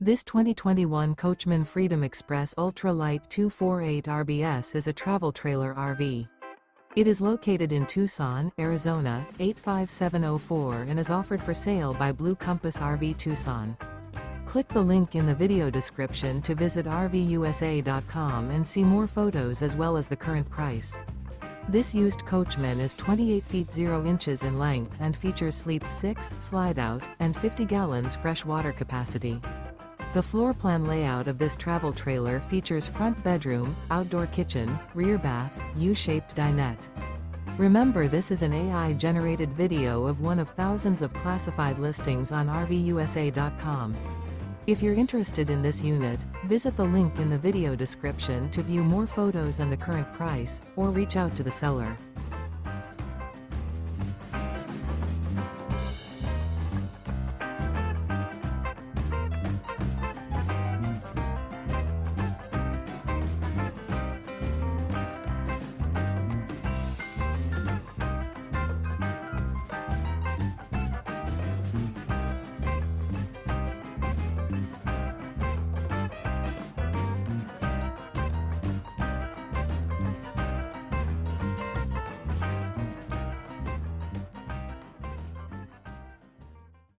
This 2021 Coachmen Freedom Express Ultra Lite 248 RBS is a travel trailer RV. It is located in Tucson, Arizona, 85704 and is offered for sale by Blue Compass RV Tucson. Click the link in the video description to visit RVUSA.com and see more photos as well as the current price. This used coachman is 28 feet 0 inches in length and features sleep 6, slide-out, and 50 gallons fresh water capacity. The floor plan layout of this travel trailer features front bedroom, outdoor kitchen, rear bath, U-shaped dinette. Remember, this is an AI-generated video of one of thousands of classified listings on RVUSA.com. If you're interested in this unit, visit the link in the video description to view more photos and the current price, or reach out to the seller.